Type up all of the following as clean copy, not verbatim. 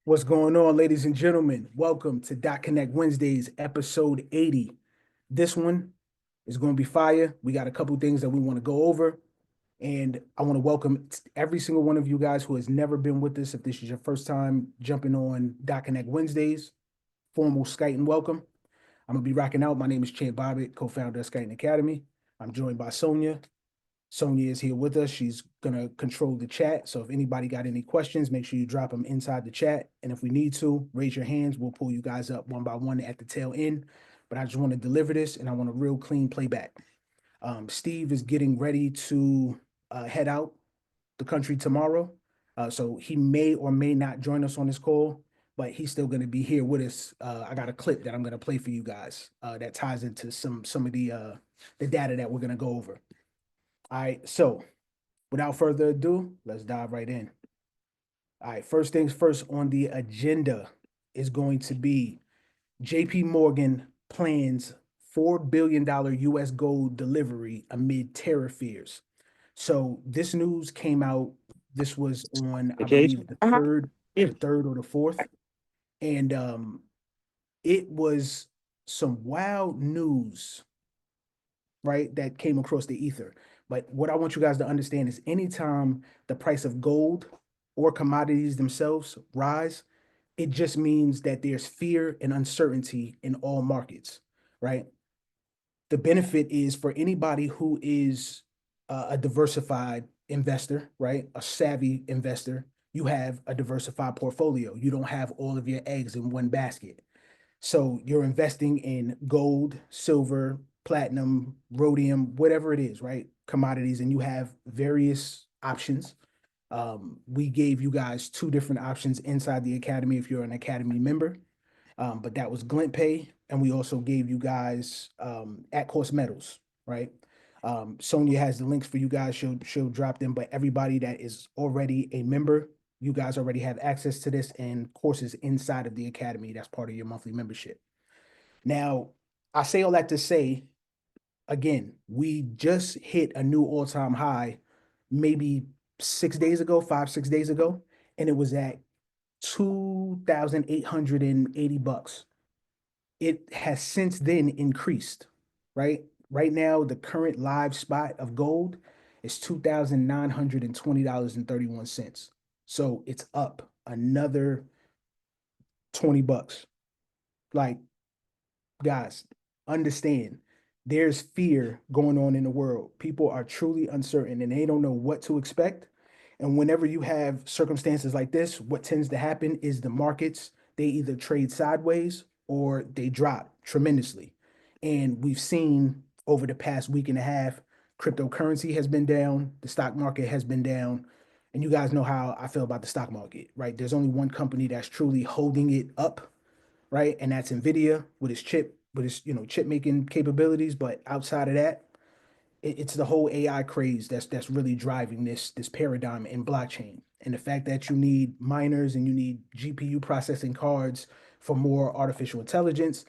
What's going on, ladies and gentlemen? Welcome to Dot Connect Wednesdays, episode 80. This one is going to be fire. We got a couple things that we want to go over, and I want to welcome every single one of you guys who has never been with us. If this is your first time jumping on Dot Connect Wednesdays, formal Skyton welcome. I'm going to be rocking out. My name is Champ Bobbitt, co-founder of Skyton Academy. I'm joined by Sonia. Sonia is here with us. She's gonna control the chat. So if anybody got any questions, make sure you drop them inside the chat. And if we need to, raise your hands. We'll pull you guys up one by one at the tail end. But I just want to deliver this, and I want a real clean playback. Steve is getting ready to head out the country tomorrow, so he may or may not join us on this call, but he's still going to be here with us. I got a clip that I'm going to play for you guys that ties into some of the data that we're going to go over. All right, so without further ado, let's dive right in. All right, first things first on the agenda is going to be JP Morgan plans $4 billion US gold delivery amid tariff fears. So this news came out, this was on, I Okay. believe, the Uh-huh. third, Yeah. the third or the fourth. And it was some wild news, right, that came across the ether. But what I want you guys to understand is anytime the price of gold or commodities themselves rise, it just means that there's fear and uncertainty in all markets, right? The benefit is for anybody who is a diversified investor, right? A savvy investor, you have a diversified portfolio. You don't have all of your eggs in one basket. So you're investing in gold, silver, platinum, rhodium, whatever it is, right? Commodities, and you have various options. We gave you guys two different options inside the academy if you're an academy member, but that was Glint Pay, and we also gave you guys at cost metals, right? Sonia has the links for you guys. She'll drop them, but everybody that is already a member, you guys already have access to this and courses inside of the academy. That's part of your monthly membership. Now, I say all that to say, again, we just hit a new all-time high maybe 6 days ago, 5, 6 days ago, and it was at 2,880 bucks. It has since then increased, right? Right now, the current live spot of gold is $2,920.31. So it's up another 20 bucks. Like, guys, understand there's fear going on in the world. People are truly uncertain and they don't know what to expect. And whenever you have circumstances like this, what tends to happen is the markets, they either trade sideways or they drop tremendously. And we've seen over the past week and a half, cryptocurrency has been down, the stock market has been down. And you guys know how I feel about the stock market, right? There's only one company that's truly holding it up, right? And that's Nvidia with its chip making capabilities. But outside of that, it's the whole AI craze that's really driving this paradigm in blockchain. And the fact that you need miners and you need GPU processing cards for more artificial intelligence,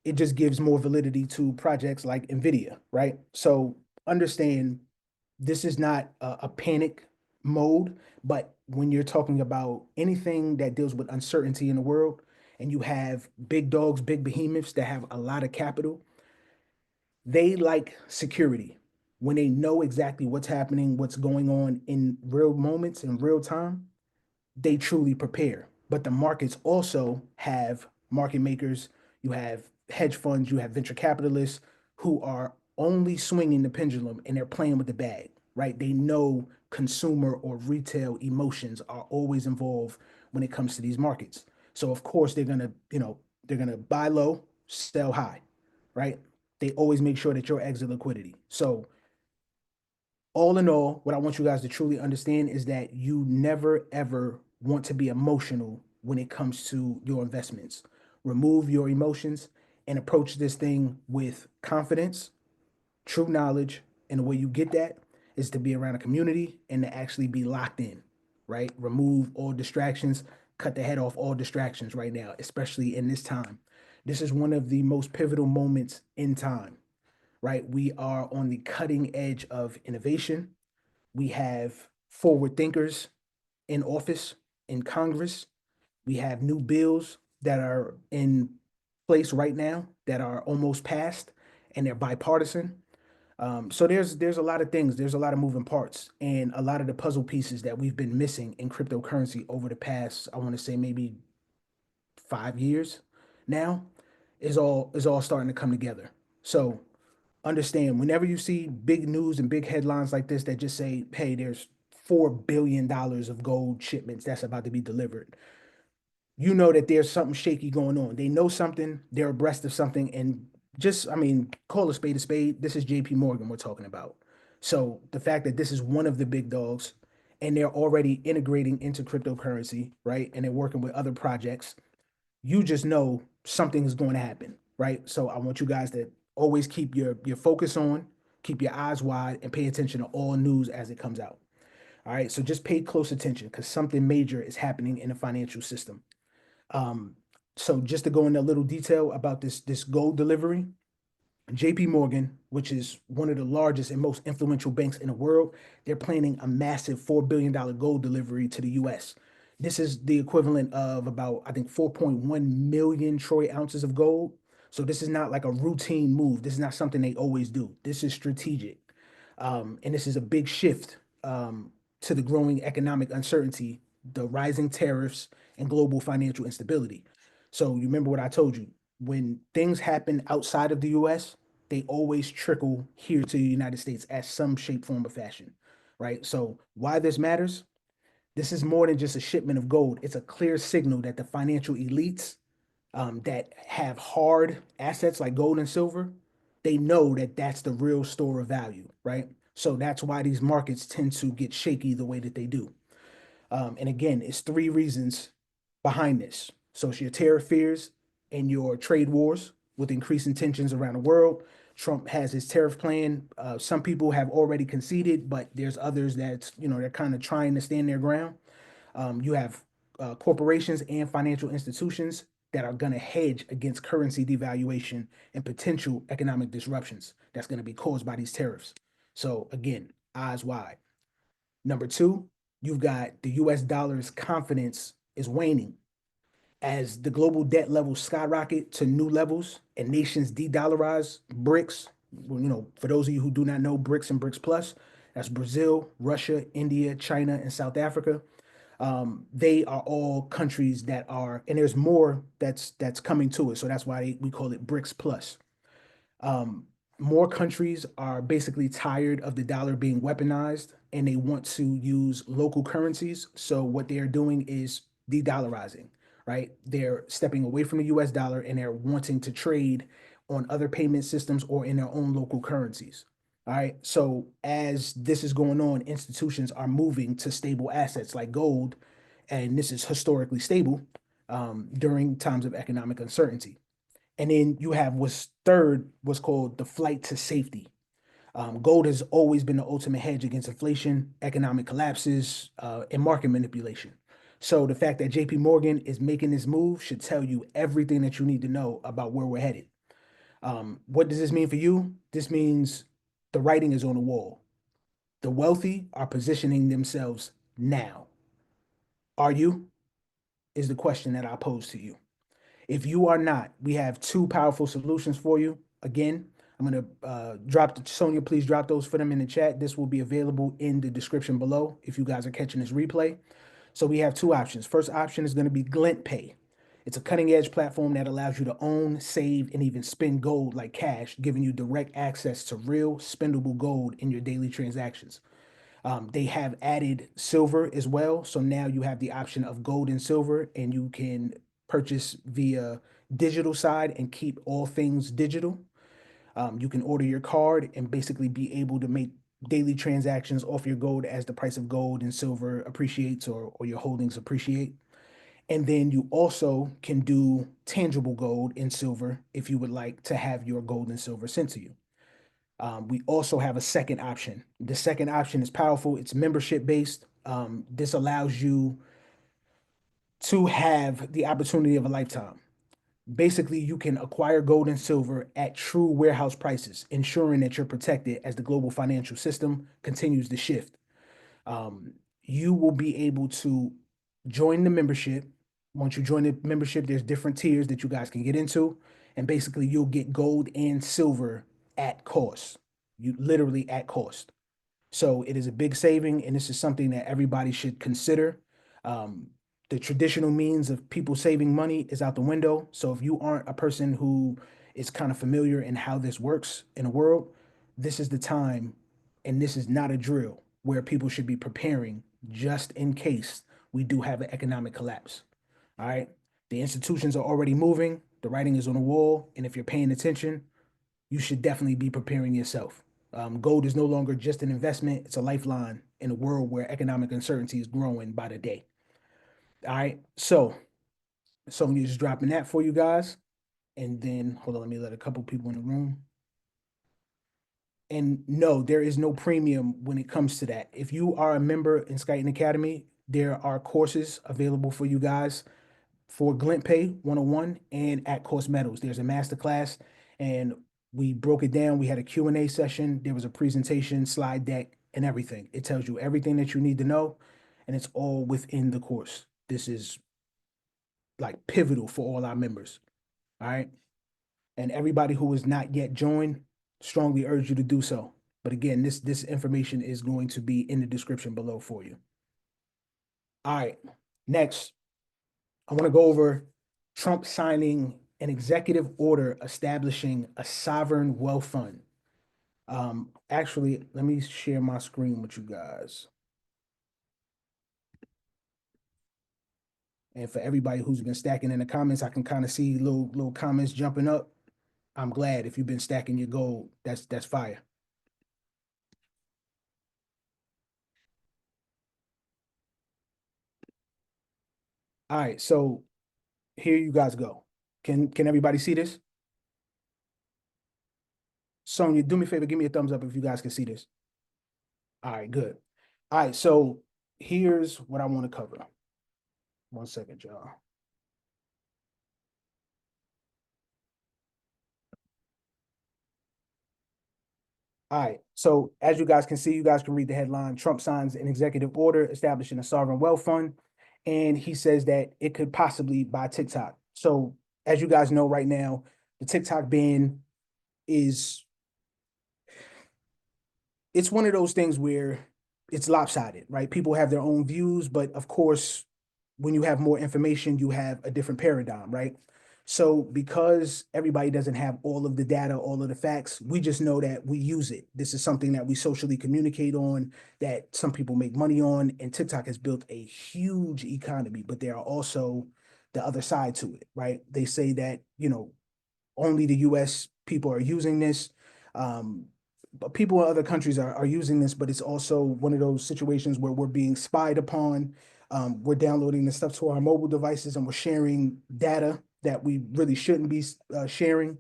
it just gives more validity to projects like Nvidia, right? So understand this is not a panic mode, but when you're talking about anything that deals with uncertainty in the world, and you have big dogs, big behemoths that have a lot of capital, they like security. When they know exactly what's happening, what's going on in real moments, in real time, they truly prepare. But the markets also have market makers, you have hedge funds, you have venture capitalists who are only swinging the pendulum and they're playing with the bag, right? They know consumer or retail emotions are always involved when it comes to these markets. So of course they're gonna buy low, sell high, right? They always make sure that your exit liquidity. So all in all, what I want you guys to truly understand is that you never ever want to be emotional when it comes to your investments. Remove your emotions and approach this thing with confidence, true knowledge. And the way you get that is to be around a community and to actually be locked in, right? Remove all distractions, cut the head off all distractions right now, especially in this time. This is one of the most pivotal moments in time, right? We are on the cutting edge of innovation. We have forward thinkers in office, in Congress. We have new bills that are in place right now that are almost passed, and they're bipartisan. So there's a lot of things, there's a lot of moving parts, and a lot of the puzzle pieces that we've been missing in cryptocurrency over the past, I want to say maybe 5 years now, is all starting to come together. So understand, whenever you see big news and big headlines like this that just say, hey, there's $4 billion of gold shipments that's about to be delivered, you know that there's something shaky going on. They know something, they're abreast of something, and just, I mean, call a spade a spade. This is JP Morgan we're talking about. So the fact that this is one of the big dogs and they're already integrating into cryptocurrency, right? And they're working with other projects, you just know something is going to happen, right? So I want you guys to always keep your focus on, keep your eyes wide, and pay attention to all news as it comes out. All right. So just pay close attention because something major is happening in the financial system. Um, so just to go into a little detail about this gold delivery, JP Morgan, which is one of the largest and most influential banks in the world, they're planning a massive $4 billion gold delivery to the US. This is the equivalent of about, I think, 4.1 million troy ounces of gold. So this is not like a routine move. This is not something they always do. This is strategic. And this is a big shift to the growing economic uncertainty, the rising tariffs, and global financial instability. So you remember what I told you. When things happen outside of the US, they always trickle here to the United States as some shape, form, or fashion, right? So why this matters? This is more than just a shipment of gold. It's a clear signal that the financial elites that have hard assets like gold and silver, they know that that's the real store of value, right? So that's why these markets tend to get shaky the way that they do. And again, it's three reasons behind this. So it's your tariff fears and your trade wars with increasing tensions around the world. Trump has his tariff plan. Some people have already conceded, but there's others that's, they're kind of trying to stand their ground. You have corporations and financial institutions that are going to hedge against currency devaluation and potential economic disruptions that's going to be caused by these tariffs. So again, eyes wide. Number two, you've got the US dollar's confidence is waning as the global debt levels skyrocket to new levels and nations de-dollarize BRICS. For those of you who do not know BRICS and BRICS Plus, that's Brazil, Russia, India, China, and South Africa. They are all countries that are, and there's more that's coming to it. So that's why we call it BRICS Plus. Um, More countries are basically tired of the dollar being weaponized and they want to use local currencies. So what they are doing is de-dollarizing, right? They're stepping away from the US dollar and they're wanting to trade on other payment systems or in their own local currencies. All right. So as this is going on, institutions are moving to stable assets like gold, and this is historically stable during times of economic uncertainty. And then you have what's third, what's called the flight to safety. Gold has always been the ultimate hedge against inflation, economic collapses, and market manipulation. So the fact that JP Morgan is making this move should tell you everything that you need to know about where we're headed. What does this mean for you? This means the writing is on the wall. The wealthy are positioning themselves now. Are you? Is the question that I pose to you. If you are not, we have two powerful solutions for you. Again, I'm going to Sonia, please drop those for them in the chat. This will be available in the description below if you guys are catching this replay. So we have two options. First option is going to be Glint Pay. It's a cutting edge platform that allows you to own, save, and even spend gold like cash, giving you direct access to real spendable gold in your daily transactions. They have added silver as well. So now you have the option of gold and silver, and you can purchase via digital side and keep all things digital. You can order your card and basically be able to make daily transactions off your gold as the price of gold and silver appreciates or your holdings appreciate. And then you also can do tangible gold and silver if you would like to have your gold and silver sent to you. We also have a second option. The second option is powerful. It's membership based. This allows you to have the opportunity of a lifetime. Basically, you can acquire gold and silver at true warehouse prices, ensuring that you're protected as the global financial system continues to shift. You will be able to join the membership. Once you join the membership, there's different tiers that you guys can get into. And basically, you'll get gold and silver at cost. You literally at cost. So it is a big saving, and this is something that everybody should consider. Um, the traditional means of people saving money is out the window. So if you aren't a person who is kind of familiar in how this works in the world, this is the time, and this is not a drill where people should be preparing just in case we do have an economic collapse. All right. The institutions are already moving, the writing is on the wall, and if you're paying attention, you should definitely be preparing yourself. Gold is no longer just an investment, it's a lifeline in a world where economic uncertainty is growing by the day. All right. So I'm just dropping that for you guys. And then hold on, let me let a couple people in the room. And no, there is no premium when it comes to that. If you are a member in Skyton Academy, there are courses available for you guys for Glint Pay 101 and at course metals. There's a masterclass, and we broke it down. We had a Q&A session. There was a presentation, slide deck, and everything. It tells you everything that you need to know, and it's all within the course. This is like pivotal for all our members. All right. And everybody who is not yet joined, strongly urge you to do so. But again, this information is going to be in the description below for you. All right. Next, I want to go over Trump signing an executive order establishing a sovereign wealth fund. Actually, let me share my screen with you guys. And for everybody who's been stacking in the comments, I can kind of see little comments jumping up. I'm glad if you've been stacking your gold. That's fire. All right, so here you guys go. Can everybody see this? Sonya, do me a favor, give me a thumbs up if you guys can see this. All right, good. All right, so here's what I want to cover. 1 second, y'all. All right. So as you guys can see, you guys can read the headline. Trump signs an executive order establishing a sovereign wealth fund. And he says that it could possibly buy TikTok. So as you guys know right now, the TikTok ban is it's one of those things where it's lopsided, right? People have their own views, but of course, when you have more information, you have a different paradigm, right? So because everybody doesn't have all of the data, all of the facts, we just know that we use it. This is something that we socially communicate on, that some people make money on, and TikTok has built a huge economy, but there are also the other side to it, right? They say that, only the US people are using this. But people in other countries are using this, but it's also one of those situations where we're being spied upon. We're downloading this stuff to our mobile devices and we're sharing data that we really shouldn't be sharing,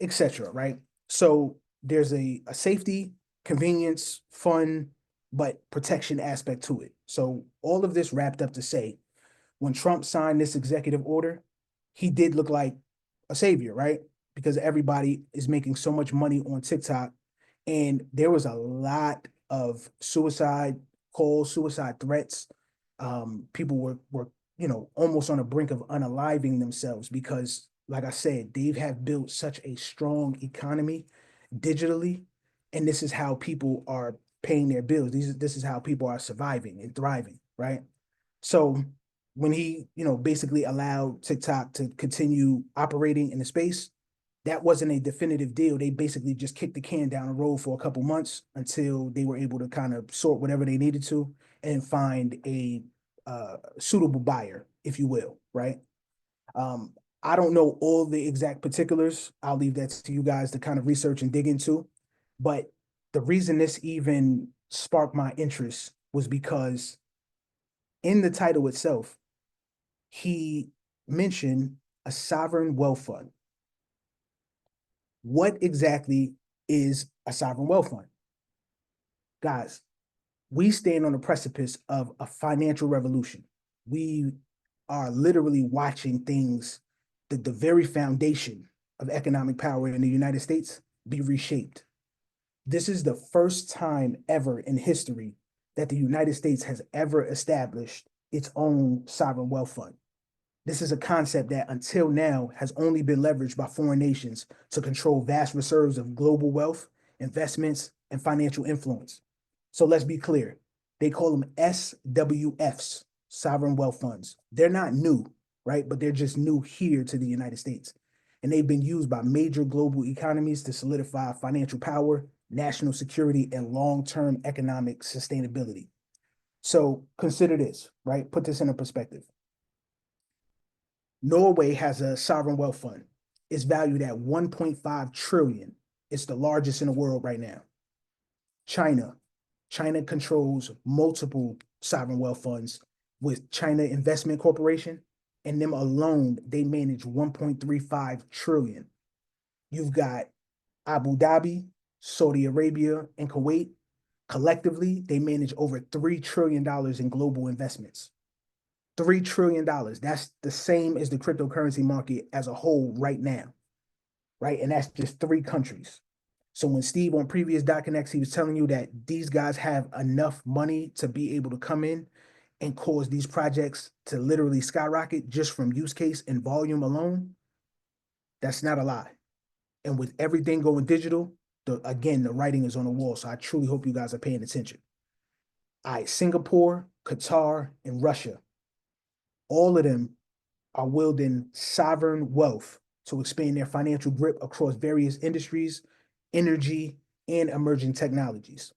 etc. Right? So there's a safety, convenience, fun, but protection aspect to it. So all of this wrapped up to say, when Trump signed this executive order, he did look like a savior, right? Because everybody is making so much money on TikTok. And there was a lot of suicide calls, suicide threats. People were almost on the brink of unaliving themselves because, like I said, they have built such a strong economy digitally, and this is how people are paying their bills. This is how people are surviving and thriving, right? So when he, basically allowed TikTok to continue operating in the space, that wasn't a definitive deal. They basically just kicked the can down the road for a couple months until they were able to kind of sort whatever they needed to and find a suitable buyer, if you will, right? Um, I don't know all the exact particulars. I'll leave that to you guys to kind of research and dig into. But the reason this even sparked my interest was because in the title itself, he mentioned a sovereign wealth fund. What exactly is a sovereign wealth fund? Guys, we stand on the precipice of a financial revolution. We are literally watching things, the very foundation of economic power in the United States be reshaped. This is the first time ever in history that the United States has ever established its own sovereign wealth fund. This is a concept that until now has only been leveraged by foreign nations to control vast reserves of global wealth, investments, and financial influence. So let's be clear. They call them SWFs, sovereign wealth funds. They're not new, right? But they're just new here to the United States. And they've been used by major global economies to solidify financial power, national security, and long-term economic sustainability. So consider this, right? Put this in a perspective. Norway has a sovereign wealth fund. It's valued at 1.5 trillion. It's the largest in the world right now. China. China controls multiple sovereign wealth funds with China Investment Corporation, and them alone, they manage 1.35 trillion. You've got Abu Dhabi, Saudi Arabia, and Kuwait. Collectively, they manage over $3 trillion in global investments. $3 trillion. That's the same as the cryptocurrency market as a whole right now, right? And that's just three countries. So when Steve on previous Dot Connects, he was telling you that these guys have enough money to be able to come in and cause these projects to literally skyrocket just from use case and volume alone, that's not a lie. And with everything going digital, again, the writing is on the wall. So I truly hope you guys are paying attention. All right, Singapore, Qatar, and Russia, all of them are wielding sovereign wealth to expand their financial grip across various industries, energy, and emerging technologies.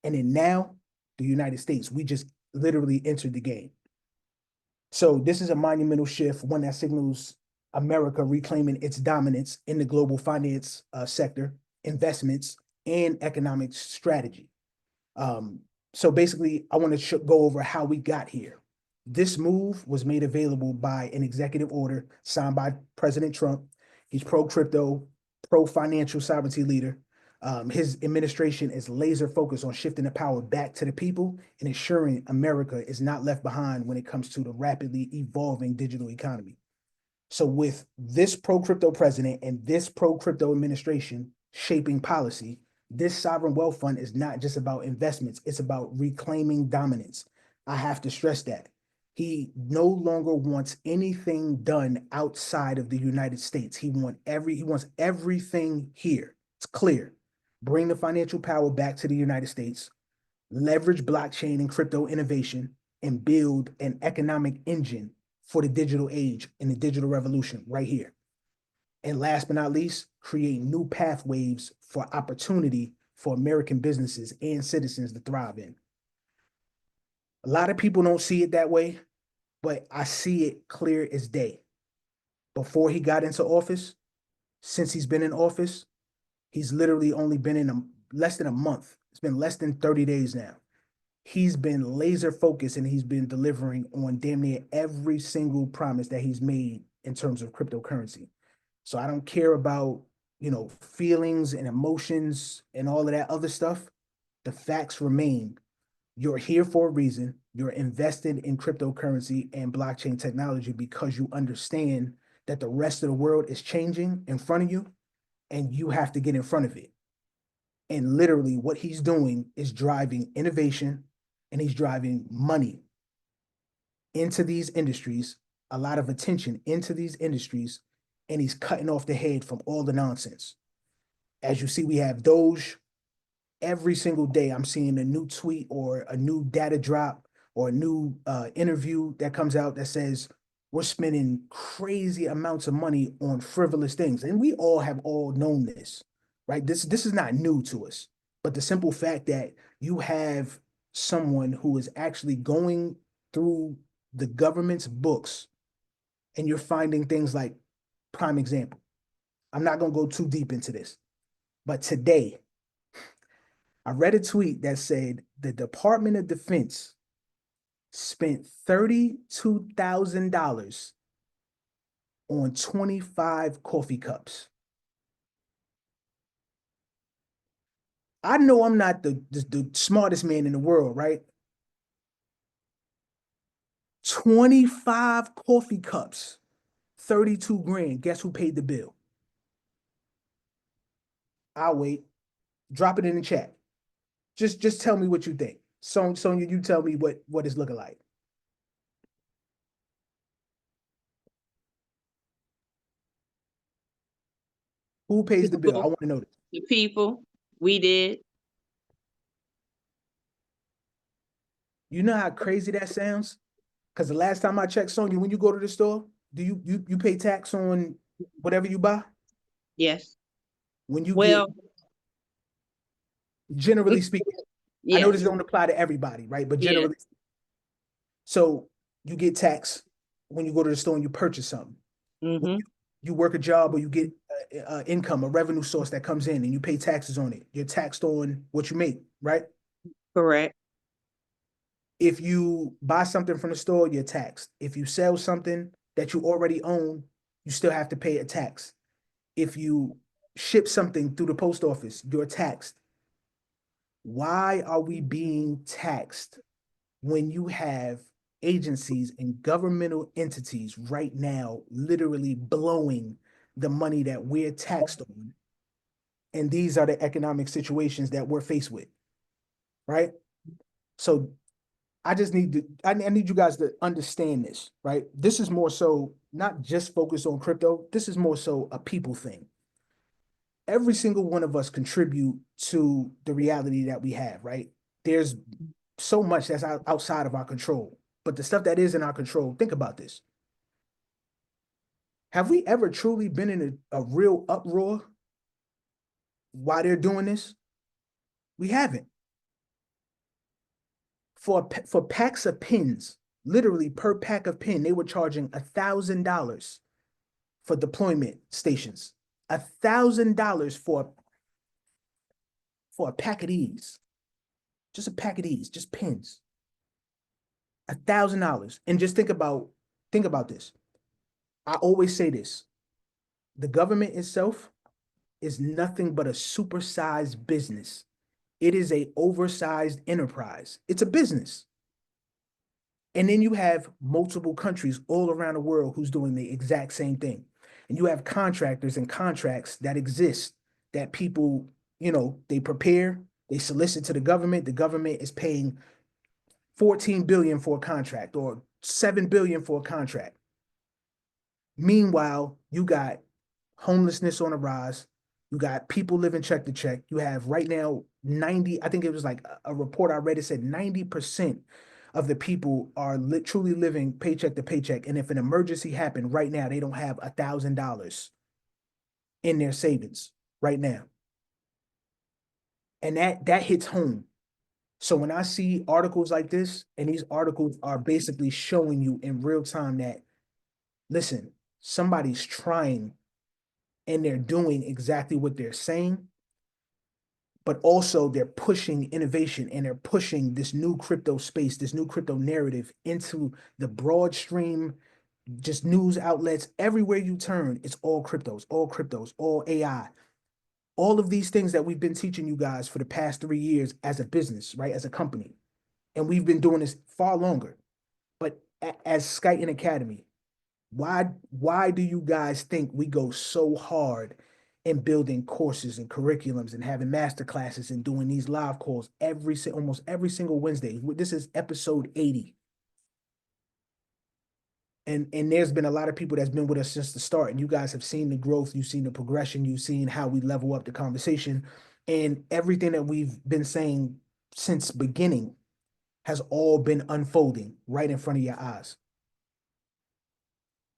And then now, the United States, we just literally entered the game. So this is a monumental shift, one that signals America reclaiming its dominance in the global finance sector, investments, and economic strategy. So basically, I want to go over how we got here. This move was made available by an executive order signed by President Trump. He's pro-crypto, pro-financial sovereignty leader. His administration is laser focused on shifting the power back to the people and ensuring America is not left behind when it comes to the rapidly evolving digital economy. So with this pro-crypto president and this pro-crypto administration shaping policy, this sovereign wealth fund is not just about investments, it's about reclaiming dominance. I have to stress that. He no longer wants anything done outside of the United States. He wants everything here. It's clear. Bring the financial power back to the United States, leverage blockchain and crypto innovation, and build an economic engine for the digital age and the digital revolution right here. And last but not least, create new pathways for opportunity for American businesses and citizens to thrive in. A lot of people don't see it that way, but I see it clear as day. Before he got into office, since he's been in office, he's literally only been in less than a month. It's been less than 30 days now. He's been laser focused and he's been delivering on damn near every single promise that he's made in terms of cryptocurrency. So I don't care about, feelings and emotions and all of that other stuff. The facts remain. You're here for a reason. You're invested in cryptocurrency and blockchain technology because you understand that the rest of the world is changing in front of you and you have to get in front of it. And literally what he's doing is driving innovation and he's driving money into these industries, a lot of attention into these industries, and he's cutting off the head from all the nonsense. As you see, we have Doge. Every single day, I'm seeing a new tweet or a new data drop or a new interview that comes out that says we're spending crazy amounts of money on frivolous things. And we all have all known this, right? This is not new to us. But the simple fact that you have someone who is actually going through the government's books and you're finding things like, prime example. I'm not going to go too deep into this, but today I read a tweet that said the Department of Defense spent $32,000 on 25 coffee cups. I know I'm not the smartest man in the world, right? 25 coffee cups, 32 grand. Guess who paid the bill? I'll wait. Drop it in the chat. Just tell me what you think. Sonia, you tell me what it's looking like. Who pays the bill? I People, want to know this. the people, we did. You know how crazy that sounds? Because the last time I checked, Sonya, when you go to the store, do you pay tax on whatever you buy? Yes. When you get, Well, generally speaking, I know this yes. don't apply to everybody, right? But Yes. generally, so you get taxed when you go to the store and you purchase something. When Mm-hmm. you work a job or you get income, a revenue source that comes in and you pay taxes on it. You're taxed on what you make, right? Correct. If you buy something from the store, you're taxed. If you sell something that you already own, you still have to pay a tax. If you ship something through the post office, you're taxed. Why are we being taxed when you have agencies and governmental entities right now literally blowing the money that we're taxed on? And these are the economic situations that we're faced with, right? So I need you guys to understand this, right? This is more so not just focused on crypto. This is more so a people thing. Every single one of us contribute to the reality that we have, right? There's so much that's outside of our control. But the stuff that is in our control, think about this. Have we ever truly been in a real uproar while they're doing this? We haven't. For packs of pins, literally per pack of pin, they were charging $1,000 for deployment stations. $1,000 for a pack of these. Just a pack of these, just pins. $1,000. And just think about this. I always say this. The government itself is nothing but a supersized business. It is a oversized enterprise. It's a business. And then you have multiple countries all around the world who's doing the exact same thing. And you have contractors and contracts that exist that people, they prepare, they solicit to the government. The government is paying 14 billion for a contract or 7 billion for a contract. Meanwhile, you got homelessness on the rise. You got people living check to check. You have right now 90, I think it was like a report I read, it said 90% of the people are truly living paycheck to paycheck. And if an emergency happened right now, they don't have $1,000 in their savings right now. And that hits home. So when I see articles like this, and these articles are basically showing you in real time that, listen, somebody's trying and they're doing exactly what they're saying, but also they're pushing innovation and they're pushing this new crypto space, this new crypto narrative into the broad stream, just news outlets. Everywhere you turn, it's all cryptos, all AI, all of these things that we've been teaching you guys for the past 3 years as a business, right? As a company. And we've been doing this far longer. But as Skyton Academy, why do you guys think we go so hard in building courses and curriculums and having masterclasses and doing these live calls almost every single Wednesday? This is episode 80. And there's been a lot of people that's been with us since the start, and you guys have seen the growth, you've seen the progression, you've seen how we level up the conversation, and everything that we've been saying since beginning has all been unfolding right in front of your eyes.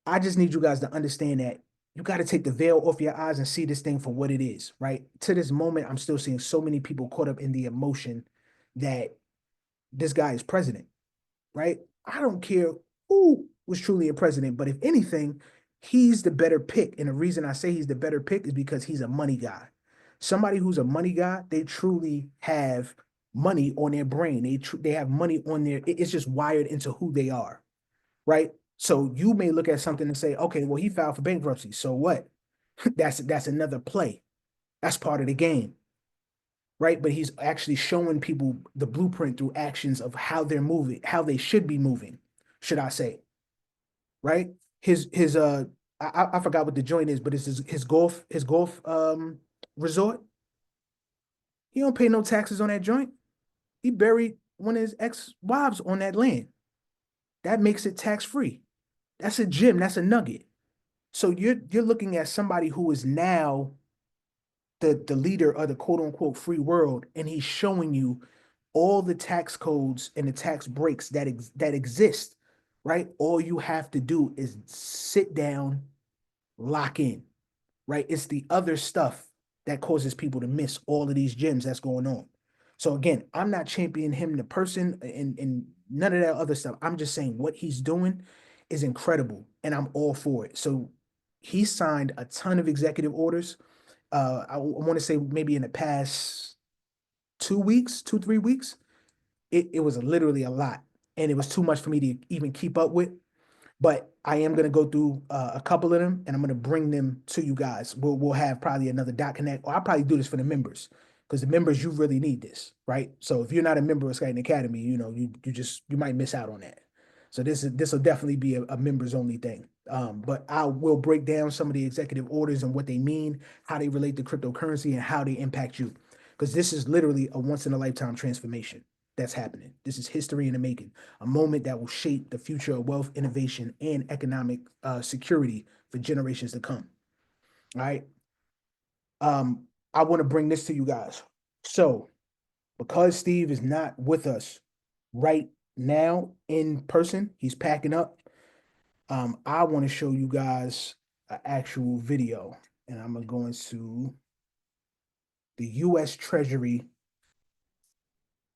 I just need you guys to understand that you got to take the veil off your eyes and see this thing for what it is, right? To this moment, I'm still seeing so many people caught up in the emotion that this guy is president, right? I don't care who was truly a president, but if anything, he's the better pick. And the reason I say he's the better pick is because he's a money guy. Somebody who's a money guy, they truly have money on their brain. They have money on it's just wired into who they are, right? So you may look at something and say, okay, well, he filed for bankruptcy. So what? That's another play. That's part of the game, right? But he's actually showing people the blueprint through actions of how they're moving, how they should be moving, should I say, right? His I forgot what the joint is, but it's his golf resort. He don't pay no taxes on that joint. He buried one of his ex-wives on that land. That makes it tax free. That's a gem. That's a nugget. So you're looking at somebody who is now the leader of the quote unquote free world, and he's showing you all the tax codes and the tax breaks that exist, right? All you have to do is sit down, lock in, right? It's the other stuff that causes people to miss all of these gems that's going on. So again, I'm not championing him, the person, and none of that other stuff. I'm just saying what he's doing is incredible, and I'm all for it. So he signed a ton of executive orders. I want to say maybe in the past 2 weeks, 3 weeks. It was literally a lot, and it was too much for me to even keep up with. But I am going to go through a couple of them, and I'm going to bring them to you guys. We'll have probably another dot connect, or I'll probably do this for the members, because the members, you really need this, right? So if you're not a member of Skyton Academy, you might miss out on that. So this will definitely be a members only thing. But I will break down some of the executive orders and what they mean, how they relate to cryptocurrency, and how they impact you, because this is literally a once in a lifetime transformation that's happening. This is history in the making, a moment that will shape the future of wealth, innovation, and economic security for generations to come. All right. I want to bring this to you guys. So, because Steve is not with us right now in person, he's packing up. I want to show you guys an actual video, and I'm gonna go into the U.S. Treasury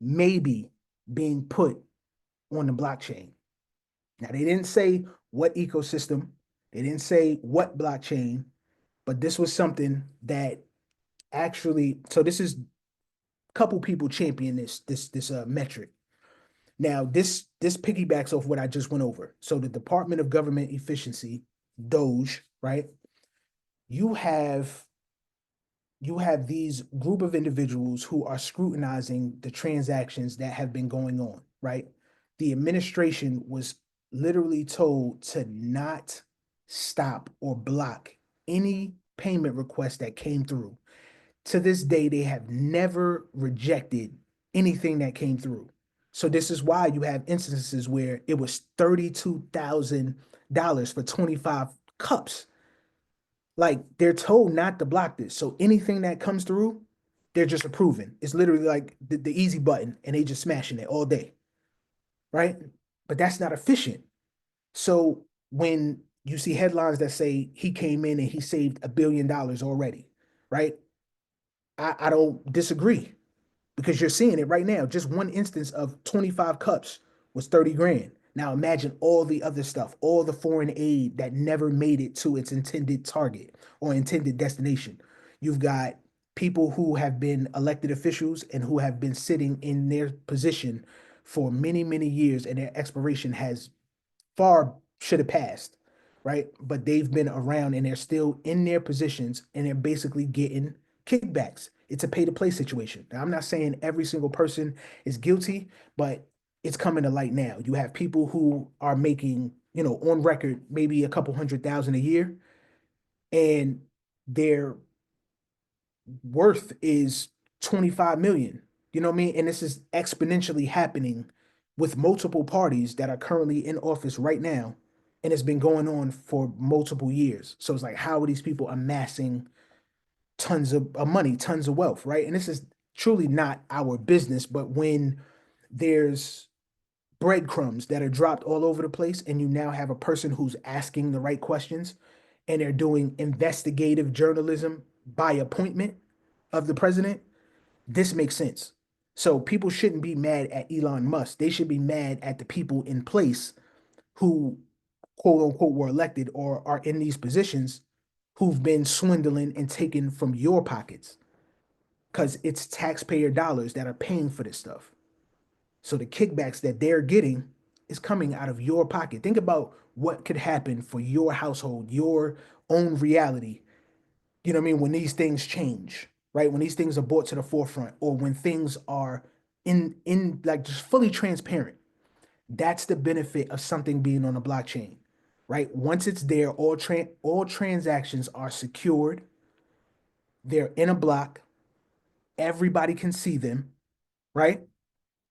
maybe being put on the blockchain. Now, they didn't say what ecosystem, they didn't say what blockchain, but this was something that actually, so this is a couple people champion this metric. Now, this piggybacks off what I just went over. So the Department of Government Efficiency, DOGE, right? You have you have these group of individuals who are scrutinizing the transactions that have been going on, right? The administration was literally told to not stop or block any payment request that came through. To this day, they have never rejected anything that came through. So this is why you have instances where it was $32,000 for 25 cups. Like, they're told not to block this. So anything that comes through, they're just approving. It's literally like the easy button, and they just smashing it all day, right? But that's not efficient. So when you see headlines that say he came in and he saved $1 billion already, right? I don't disagree, because you're seeing it right now. Just one instance of 25 cups was 30 grand. Now imagine all the other stuff, all the foreign aid that never made it to its intended target or intended destination. You've got people who have been elected officials and who have been sitting in their position for many, many years, and their expiration has far should have passed, right? But they've been around and they're still in their positions, and they're basically getting kickbacks. It's a pay to play situation. Now, I'm not saying every single person is guilty, but it's coming to light now. You have people who are making, on record, maybe a couple 100,000 a year, and their worth is 25 million. You know what I mean? And this is exponentially happening with multiple parties that are currently in office right now. And it's been going on for multiple years. So it's like, how are these people amassing tons of money, tons of wealth, right? And this is truly not our business. But when there's breadcrumbs that are dropped all over the place, and you now have a person who's asking the right questions, and they're doing investigative journalism by appointment of the president, this makes sense. So people shouldn't be mad at Elon Musk. They should be mad at the people in place who, quote unquote, were elected or are in these positions, who've been swindling and taken from your pockets, because it's taxpayer dollars that are paying for this stuff. So the kickbacks that they're getting is coming out of your pocket. Think about what could happen for your household, your own reality, what I mean, when these things change, right? When these things are brought to the forefront, or when things are in like just fully transparent. That's the benefit of something being on a blockchain, right? Once it's there, all transactions are secured. They're in a block. Everybody can see them, right?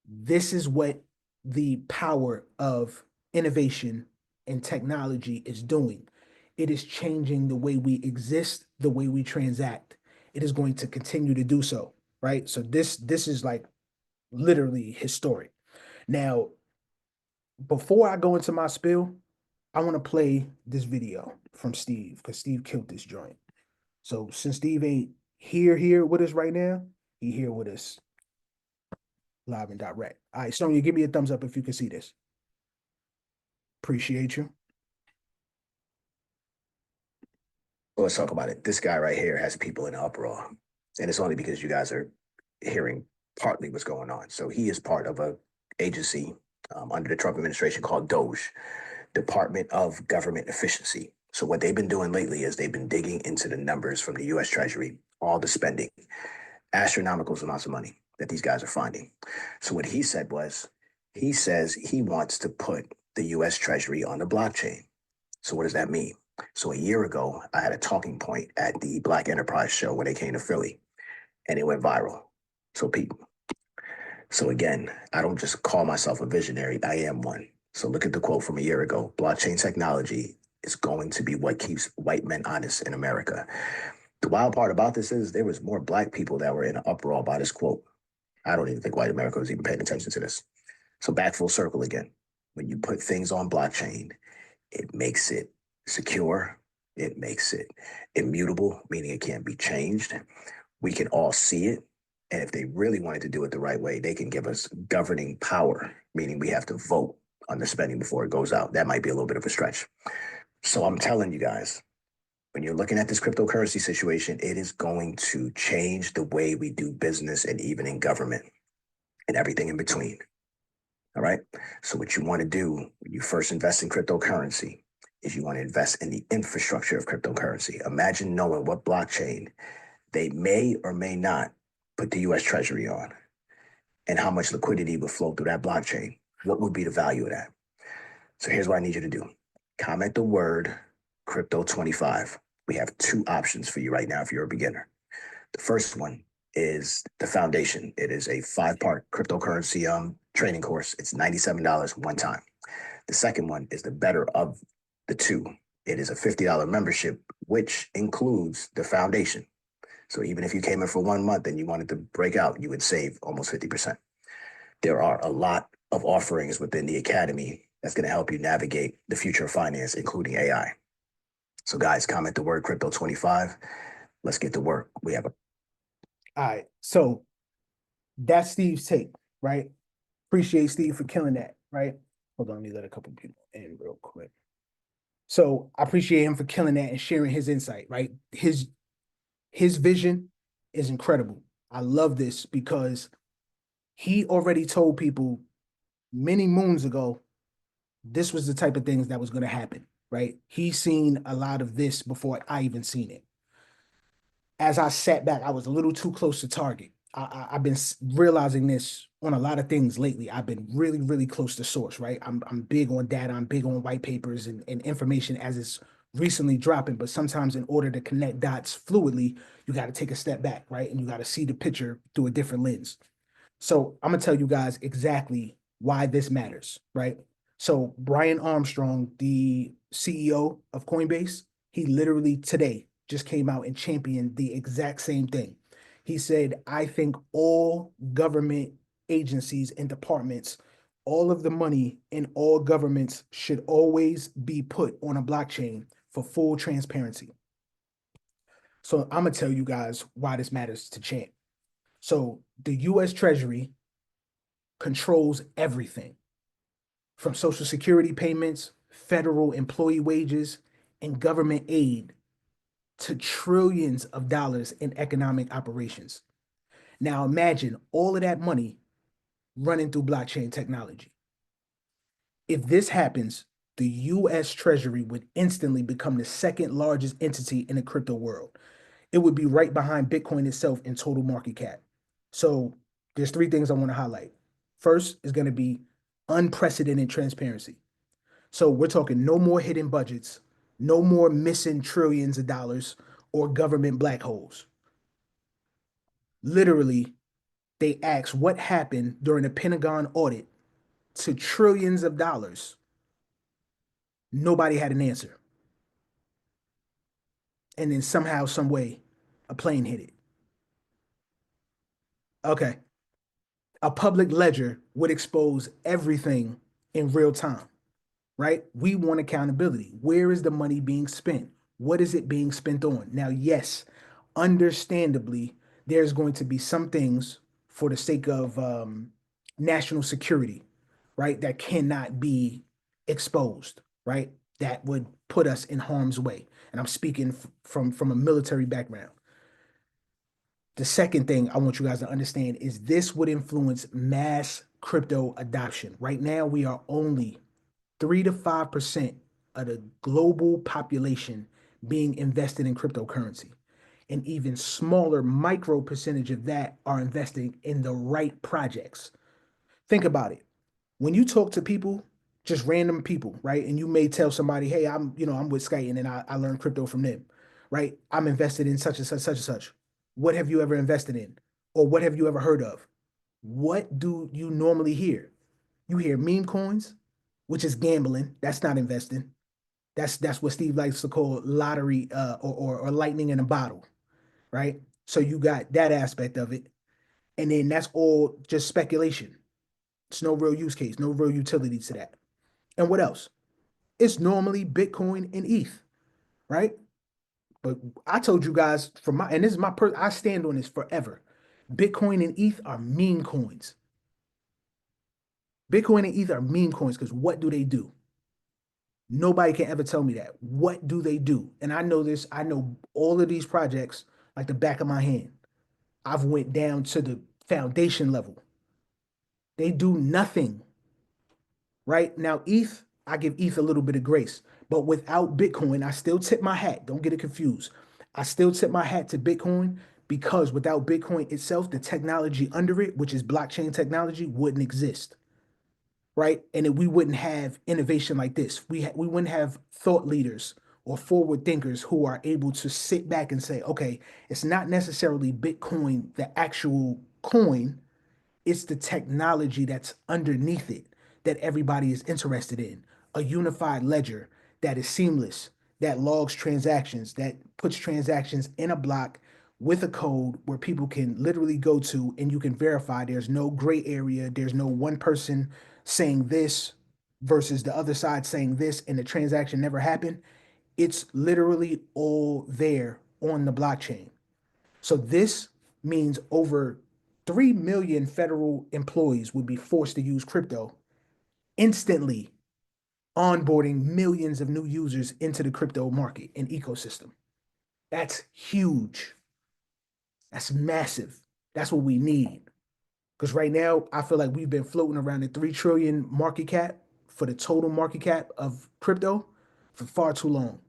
This is what the power of innovation and technology is doing. It is changing the way we exist, the way we transact. it is going to continue to do so, right? So this is like literally historic. Now, before I go into my spiel, I want to play this video from Steve because Steve killed this joint. So since Steve ain't here with us right now, he here with us live and direct. All right, Sonya, give me a thumbs up if you can see this. Appreciate you. Well, let's talk about it. This guy right here has people in an uproar, and it's only because you guys are hearing partly what's going on. So he is part of a agency under the Trump administration called DOGE, Department of Government Efficiency. So what they've been doing lately is they've been digging into the numbers from the U.S. Treasury, all the spending, astronomical amounts of money that these guys are finding. So what he said was, he says he wants to put the U.S. Treasury on the blockchain. So what does that mean? So a year ago, I had a talking point at the Black Enterprise show when they came to Philly, and it went viral. So people, so again, I don't just call myself a visionary. I am one. So look at the quote from a year ago. Blockchain technology is going to be what keeps white men honest in America. The wild part about this is there was more black people that were in an uproar by this quote. I don't even think white America was even paying attention to this. So back full circle again. When you put things on blockchain, it makes it secure. It makes it immutable, meaning it can't be changed. We can all see it. And if they really wanted to do it the right way, they can give us governing power, meaning we have to vote on the spending before it goes out. That might be a little bit of a stretch. So I'm telling you guys, when you're looking at this cryptocurrency situation, it is going to change the way we do business and even in government and everything in between. All right. So what you want to do when you first invest in cryptocurrency is you want to invest in the infrastructure of cryptocurrency. Imagine knowing what blockchain they may or may not put the US Treasury on and how much liquidity would flow through that blockchain. What would be the value of that? So here's what I need you to do. Comment the word crypto 25. We have two options for you right now if you're a beginner. The first one is the foundation. It is a 5-part cryptocurrency training course. It's $97 one time. The second one is the better of the two. It is a $50 membership, which includes the foundation. So even if you came in for 1 month and you wanted to break out, you would save almost 50%. There are a lot of offerings within the academy that's going to help you navigate the future of finance, including AI. So guys, comment the word crypto 25. Let's get to work. We have a All right. So that's Steve's take, right? Appreciate Steve for killing that, right? Hold on, let me let a couple people in real quick. So I appreciate him for killing that and sharing his insight, right? His vision is incredible. I love this because he already told people many moons ago this was the type of things that was going to happen, right? He's seen a lot of this before I even seen it. As I sat back, I was a little too close to target. I've been realizing this on a lot of things lately. I've been really, really close to source, right? I'm big on data. I'm big on white papers and information as it's recently dropping. But sometimes in order to connect dots fluidly, you got to take a step back, right? And you got to see the picture through a different lens. So I'm gonna tell you guys exactly why this matters, right? So Brian Armstrong, the CEO of Coinbase, he literally today just came out and championed the exact same thing. He said, I think all government agencies and departments, all of the money in all governments should always be put on a blockchain for full transparency. So I'm gonna tell you guys why this matters to Champ. So the US Treasury controls everything from Social Security payments, federal employee wages, and government aid to trillions of dollars in economic operations. Now imagine all of that money running through blockchain technology. If this happens, the US Treasury would instantly become the second largest entity in the crypto world. It would be right behind Bitcoin itself in total market cap. So there's three things I want to highlight. First is going to be unprecedented transparency. So we're talking no more hidden budgets, no more missing trillions of dollars or government black holes. Literally, they asked what happened during the Pentagon audit to trillions of dollars. Nobody had an answer. And then somehow, some way, a plane hit it. Okay. A public ledger would expose everything in real time, right? We want accountability. Where is the money being spent? What is it being spent on? Now, yes, understandably, there's going to be some things for the sake of national security, right, that cannot be exposed, right? That would put us in harm's way. And I'm speaking from a military background. The second thing I want you guys to understand is this would influence mass crypto adoption. Right now, we are only 3 to 5% of the global population being invested in cryptocurrency. An even smaller micro percentage of that are investing in the right projects. Think about it. When you talk to people, just random people, right? And you may tell somebody, hey, I'm with Skyton and I learned crypto from them, right? I'm invested in such and such, such and such. What have you ever invested in? Or what have you ever heard of? What do you normally hear? You hear meme coins, which is gambling. That's not investing. That's what Steve likes to call lottery or lightning in a bottle, right? So you got that aspect of it. And then that's all just speculation. It's no real use case, no real utility to that. And what else? It's normally Bitcoin and ETH, right? But I told you guys from my, and this is I stand on this forever. Bitcoin and ETH are meme coins. Bitcoin and ETH are meme coins because what do they do? Nobody can ever tell me that. What do they do? And I know this. I know all of these projects like the back of my hand. I've went down to the foundation level. They do nothing, right? Now, ETH, I give ETH a little bit of grace, but without Bitcoin, I still tip my hat. Don't get it confused. I still tip my hat to Bitcoin because without Bitcoin itself, the technology under it, which is blockchain technology, wouldn't exist, right? And we wouldn't have innovation like this. We wouldn't have thought leaders or forward thinkers who are able to sit back and say, okay, it's not necessarily Bitcoin, the actual coin, it's the technology that's underneath it that everybody is interested in. A unified ledger that is seamless, that logs transactions, that puts transactions in a block with a code where people can literally go to and you can verify there's no gray area, there's no one person saying this versus the other side saying this and the transaction never happened. It's literally all there on the blockchain. So this means over 3 million federal employees would be forced to use crypto instantly, onboarding millions of new users into the crypto market and ecosystem. That's huge. That's massive. That's what we need. Because right now, I feel like we've been floating around the 3 trillion market cap for the total market cap of crypto for far too long.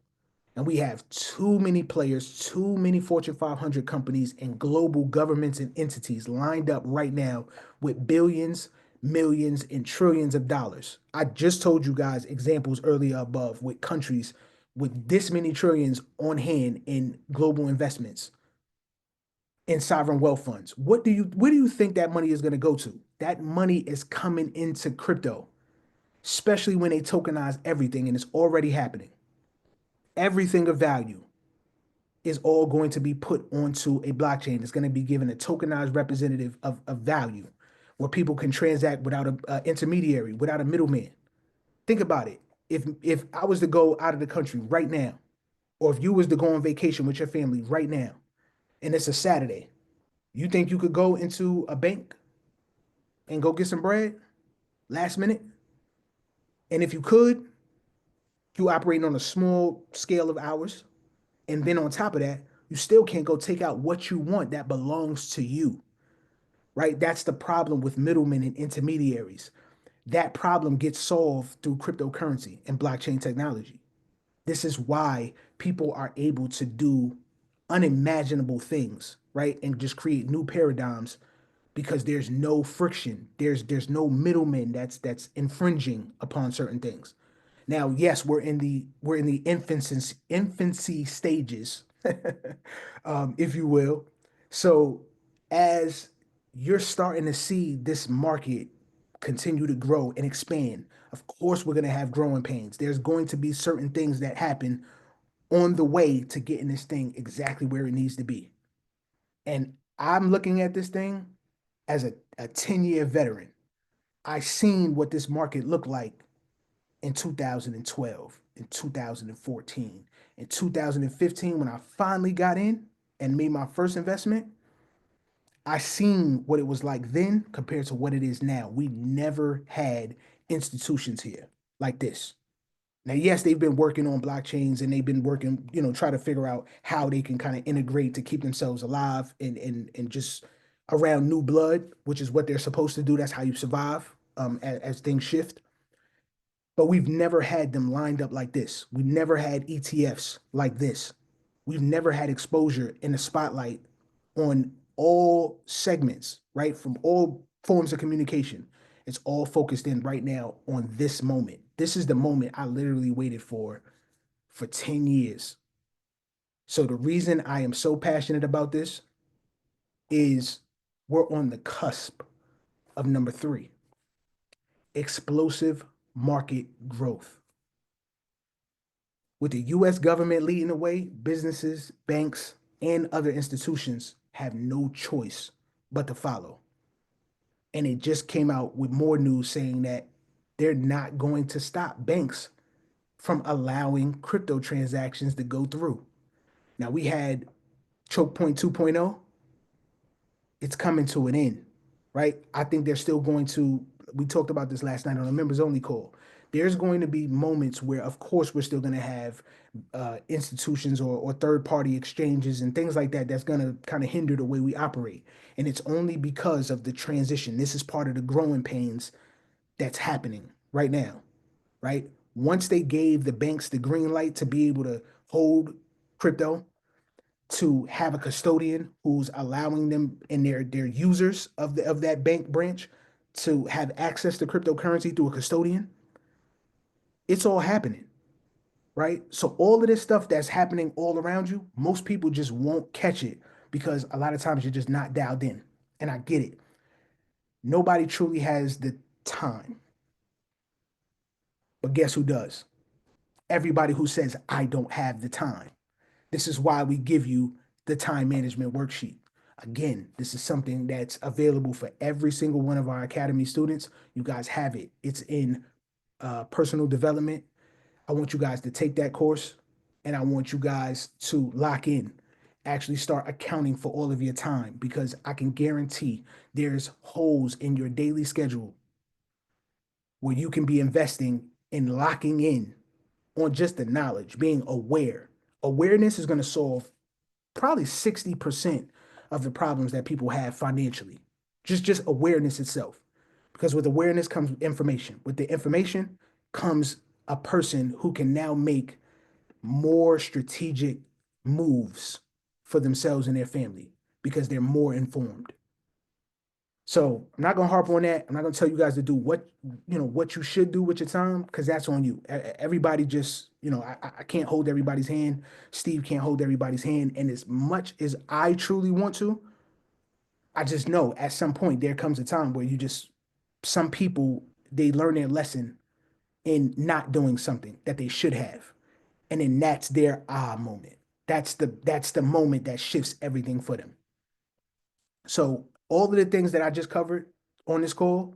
And we have too many players, too many Fortune 500 companies and global governments and entities lined up right now with billions, millions, and trillions of dollars. I just told you guys examples earlier above with countries with this many trillions on hand in global investments in sovereign wealth funds. Where do you think that money is going to go to? That money is coming into crypto, especially when they tokenize everything and it's already happening. Everything of value is all going to be put onto a blockchain. It's going to be given a tokenized representative of value where people can transact without an intermediary, without a middleman. Think about it. If I was to go out of the country right now, or if you was to go on vacation with your family right now, and it's a Saturday, you think you could go into a bank and go get some bread last minute? And if you could, you operating on a small scale of hours. And then on top of that, you still can't go take out what you want that belongs to you, right? That's the problem with middlemen and intermediaries. That problem gets solved through cryptocurrency and blockchain technology. This is why people are able to do unimaginable things, right? And just create new paradigms because there's no friction. There's no middleman that's infringing upon certain things. Now, yes, we're in the infancy stages, if you will. So as you're starting to see this market continue to grow and expand, of course we're going to have growing pains. There's going to be certain things that happen on the way to getting this thing exactly where it needs to be. And I'm looking at this thing as a 10-year veteran, I seen what this market looked like in 2012, in 2014, in 2015, when I finally got in and made my first investment. I seen what it was like then compared to what it is now. We never had institutions here like this. Now, yes, they've been working on blockchains and they've been working, try to figure out how they can kind of integrate to keep themselves alive and just around new blood, which is what they're supposed to do. That's how you survive as things shift. But we've never had them lined up like this. We never had ETFs like this. We've never had exposure in the spotlight on all segments, right? From all forms of communication. It's all focused in right now on this moment. This is the moment I literally waited for 10 years. So the reason I am so passionate about this is we're on the cusp of number 3, explosive market growth. With the US government leading the way, businesses, banks, and other institutions have no choice but to follow. And it just came out with more news saying that they're not going to stop banks from allowing crypto transactions to go through. Now, we had choke point 2.0. It's coming to an end, right? I think they're still going to, we talked about this last night on a members only call. There's going to be moments where, of course, we're still going to have institutions or third party exchanges and things like that that's going to kind of hinder the way we operate. And it's only because of the transition. This is part of the growing pains that's happening right now, right? Once they gave the banks the green light to be able to hold crypto, to have a custodian who's allowing them and their users of that bank branch to have access to cryptocurrency through a custodian, it's all happening, right? So all of this stuff that's happening all around you, most people just won't catch it because a lot of times you're just not dialed in. And I get it. Nobody truly has the time. But guess who does? Everybody who says, I don't have the time. This is why we give you the time management worksheet. Again, this is something that's available for every single one of our Academy students. You guys have it. It's in personal development. I want you guys to take that course and I want you guys to lock in, actually start accounting for all of your time, because I can guarantee there's holes in your daily schedule where you can be investing in locking in on just the knowledge, being aware. Awareness is going to solve probably 60% of the problems that people have financially. Just awareness itself. Because with awareness comes information. With the information comes a person who can now make more strategic moves for themselves and their family because they're more informed. So I'm not gonna harp on that. I'm not gonna tell you guys to do what you should do with your time, because that's on you. Everybody just, I can't hold everybody's hand. Steve can't hold everybody's hand. And as much as I truly want to, I just know at some point there comes a time where some people, they learn their lesson in not doing something that they should have. And then that's their moment. That's the moment that shifts everything for them. So all of the things that I just covered on this call,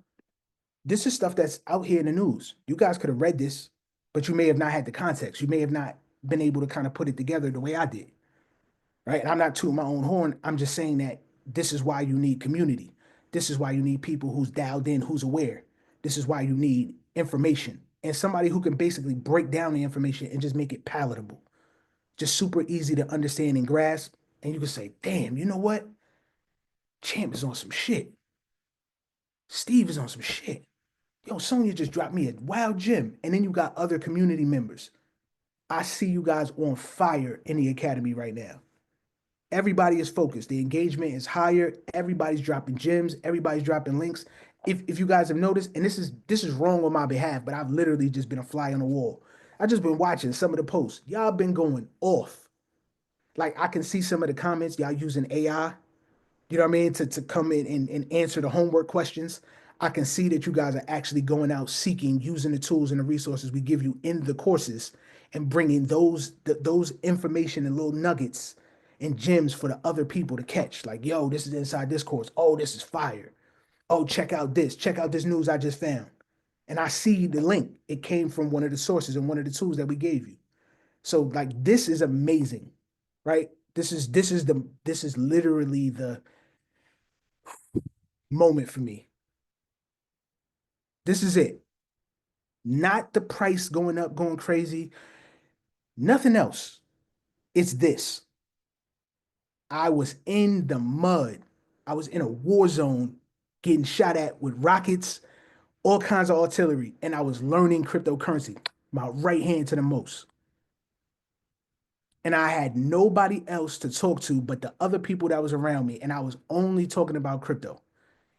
this is stuff that's out here in the news. You guys could have read this, but you may have not had the context. You may have not been able to kind of put it together the way I did, right? And I'm not tooting my own horn. I'm just saying that this is why you need community. This is why you need people who's dialed in, who's aware. This is why you need information and somebody who can basically break down the information and just make it palatable, just super easy to understand and grasp. And you can say, damn, you know what? Champ is on some shit. Steve is on some shit. Yo, Sonia just dropped me a wild gem. And then you got other community members. I see you guys on fire in the academy right now. Everybody is focused. The engagement is higher. Everybody's dropping gems. Everybody's dropping links. If you guys have noticed, and this is wrong on my behalf, but I've literally just been a fly on the wall. I've just been watching some of the posts. Y'all been going off. Like, I can see some of the comments. Y'all using AI, you know what I mean, to come in and answer the homework questions. I can see that you guys are actually going out seeking, using the tools and the resources we give you in the courses and bringing those information and little nuggets and gems for the other people to catch. Like, yo, this is inside this course. Oh, this is fire. oh, check out this news I just found. And I see the link. It came from one of the sources and one of the tools that we gave you. So like this is amazing, right? This is literally the moment for me. This is it. Not the price going up, going crazy, nothing else. It's this. I was in the mud. I was in a war zone getting shot at with rockets, all kinds of artillery, and I was learning cryptocurrency, my right hand to the most. And I had nobody else to talk to but the other people that was around me, and I was only talking about crypto.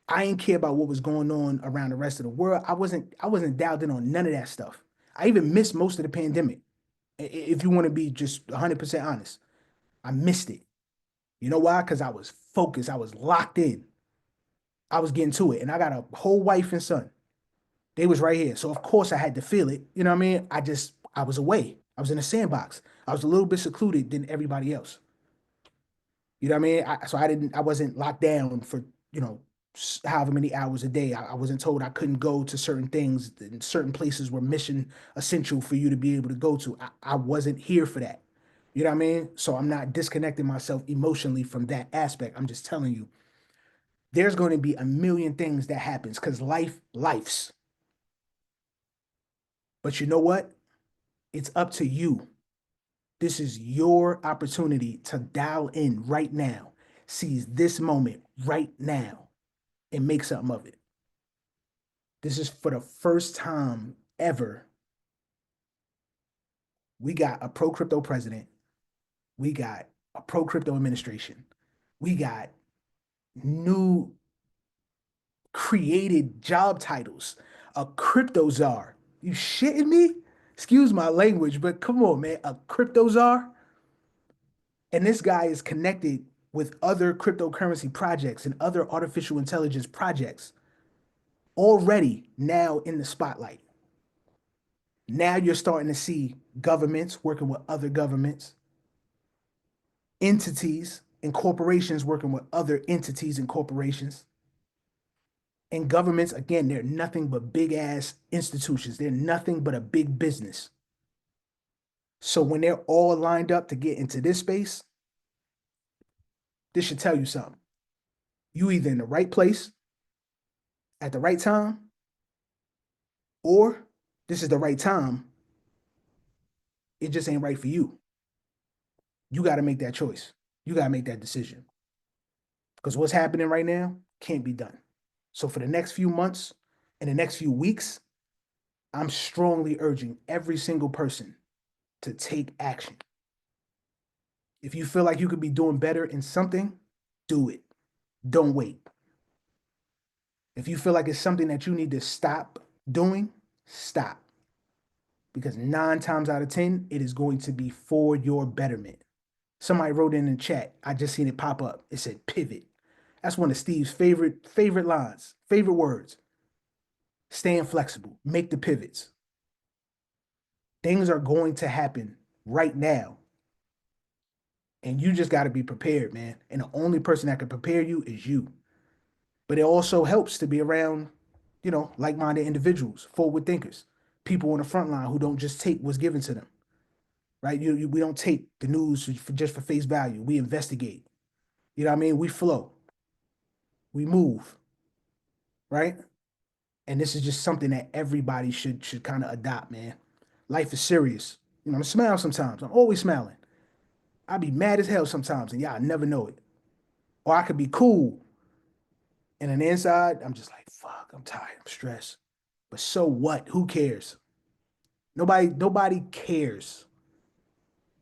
I didn't care about what was going on around the rest of the world. I wasn't dialed in on none of that stuff. I even missed most of the pandemic. If you want to be just 100% honest, I missed it. You know why? Because I was focused. I was locked in. I was getting to it. And I got a whole wife and son. They was right here. So of course I had to feel it. You know what I mean? I was away. I was in a sandbox. I was a little bit secluded than everybody else. You know what I mean? I wasn't locked down for, you know, however many hours a day. I wasn't told I couldn't go to certain things, and certain places were mission essential for you to be able to go to. I wasn't here for that. You know what I mean? So I'm not disconnecting myself emotionally from that aspect. I'm just telling you, there's going to be a million things that happens because life's. But you know what? It's up to you. This is your opportunity to dial in right now, seize this moment right now, and make something of it. This is for the first time ever. We got a pro crypto president. We got a pro crypto administration. We got new created job titles. A crypto czar. You shitting me? Excuse my language, but come on, man. A crypto czar? And this guy is connected with other cryptocurrency projects and other artificial intelligence projects already now in the spotlight. Now you're starting to see governments working with other governments, entities and corporations working with other entities and corporations. And governments, again, they're nothing but big ass institutions. They're nothing but a big business. So when they're all lined up to get into this space, this should tell you something. You either in the right place at the right time, or this is the right time. It just ain't right for you. You got to make that choice. You got to make that decision. Because what's happening right now can't be done. So for the next few months and the next few weeks, I'm strongly urging every single person to take action. If you feel like you could be doing better in something, do it. Don't wait. If you feel like it's something that you need to stop doing, stop. Because 9 times out of 10, it is going to be for your betterment. Somebody wrote in the chat, I just seen it pop up. It said pivot. That's one of Steve's favorite lines, favorite words. Staying flexible, make the pivots. Things are going to happen right now. And you just got to be prepared, man. And the only person that can prepare you is you. But it also helps to be around, like-minded individuals, forward thinkers, people on the front line who don't just take what's given to them, right? We don't take the news just for face value. We investigate. You know what I mean? We flow. We move, right? And this is just something that everybody should kind of adopt, man. Life is serious. I'm smiling sometimes. I'm always smiling. I be mad as hell sometimes, and y'all never know it. Or I could be cool, and on the inside, I'm just like, fuck, I'm tired, I'm stressed. But so what? Who cares? Nobody cares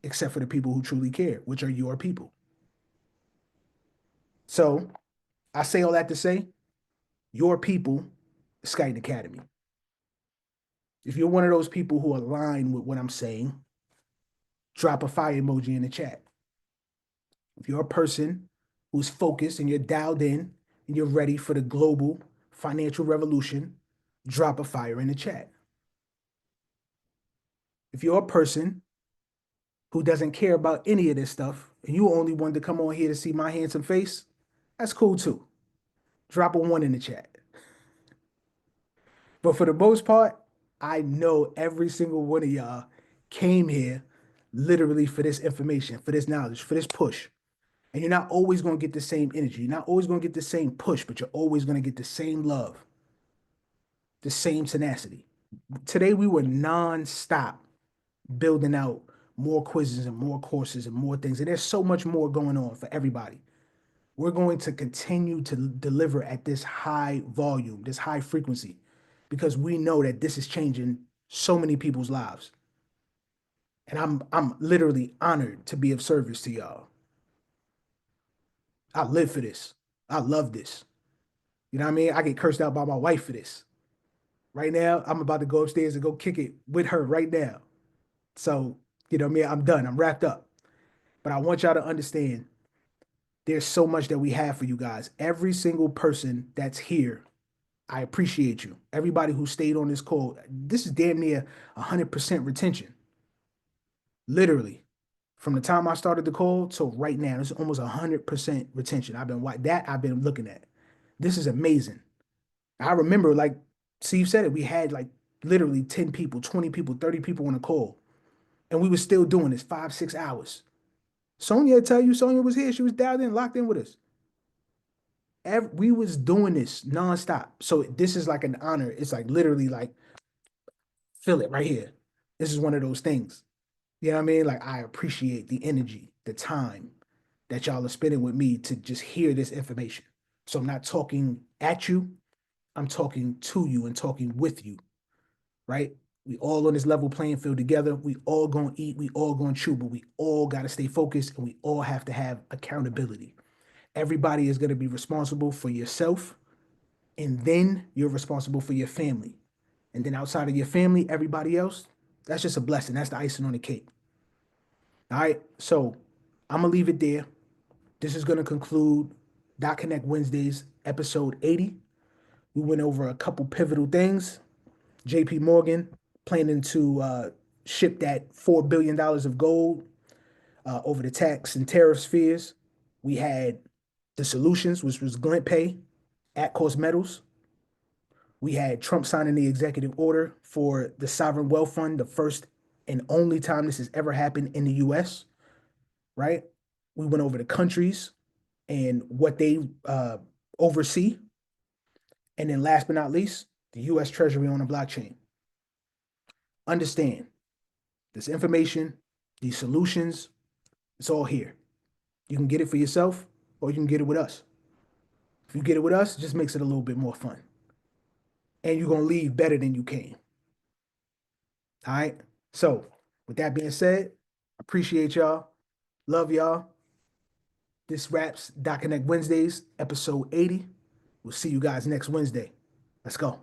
except for the people who truly care, which are your people. So I say all that to say, your people, Skyton Academy. If you're one of those people who align with what I'm saying, drop a fire emoji in the chat. If you're a person who's focused and you're dialed in and you're ready for the global financial revolution, drop a fire in the chat. If you're a person who doesn't care about any of this stuff and you only wanted to come on here to see my handsome face, that's cool too. Drop a 1 in the chat. But for the most part, I know every single one of y'all came here literally for this information, for this knowledge, for this push. And you're not always going to get the same energy. You're not always going to get the same push, but you're always going to get the same love, the same tenacity. Today, we were non-stop building out more quizzes and more courses and more things. And there's so much more going on for everybody. We're going to continue to deliver at this high volume, this high frequency, because we know that this is changing so many people's lives. And I'm literally honored to be of service to y'all. I live for this. I love this. You know what I mean? I get cursed out by my wife for this. Right now, I'm about to go upstairs and go kick it with her right now. So, you know what I mean? I'm done. I'm wrapped up. But I want y'all to understand there's so much that we have for you guys. Every single person that's here, I appreciate you. Everybody who stayed on this call, this is damn near 100% retention. Literally. From the time I started the call till right now, it's almost 100% retention. I've been looking at. This is amazing. I remember, like Steve said it, we had like literally 10 people, 20 people, 30 people on the call. And we were still doing this 5, 6 hours. Sonia, tell you, Sonia was here. She was dialed in, locked in with us. We was doing this nonstop. So this is like an honor. It's like literally like, feel it right here. This is one of those things. You know what I mean? Like, I appreciate the energy, the time that y'all are spending with me to just hear this information. So I'm not talking at you, I'm talking to you and talking with you, right? We all on this level playing field together. We all gonna eat, we all gonna chew, but we all gotta stay focused and we all have to have accountability. Everybody is gonna be responsible for yourself, and then you're responsible for your family. And then outside of your family, everybody else, that's just a blessing. That's the icing on the cake. All right. So I'm gonna leave it there. This is gonna conclude Dot Connect Wednesdays, episode 80. We went over a couple pivotal things. JP Morgan planning to ship that $4 billion of gold over the tax and tariff spheres. We had the solutions, which was Glint Pay, at cost metals. We had Trump signing the executive order for the sovereign wealth fund, the first and only time this has ever happened in the US, right? We went over the countries and what they oversee. And then last but not least, the US Treasury on a blockchain. Understand this information, these solutions, it's all here. You can get it for yourself or you can get it with us. If you get it with us, it just makes it a little bit more fun. And you're going to leave better than you came. All right. So, with that being said, appreciate y'all. Love y'all. This wraps Dot Connect Wednesdays, episode 80. We'll see you guys next Wednesday. Let's go.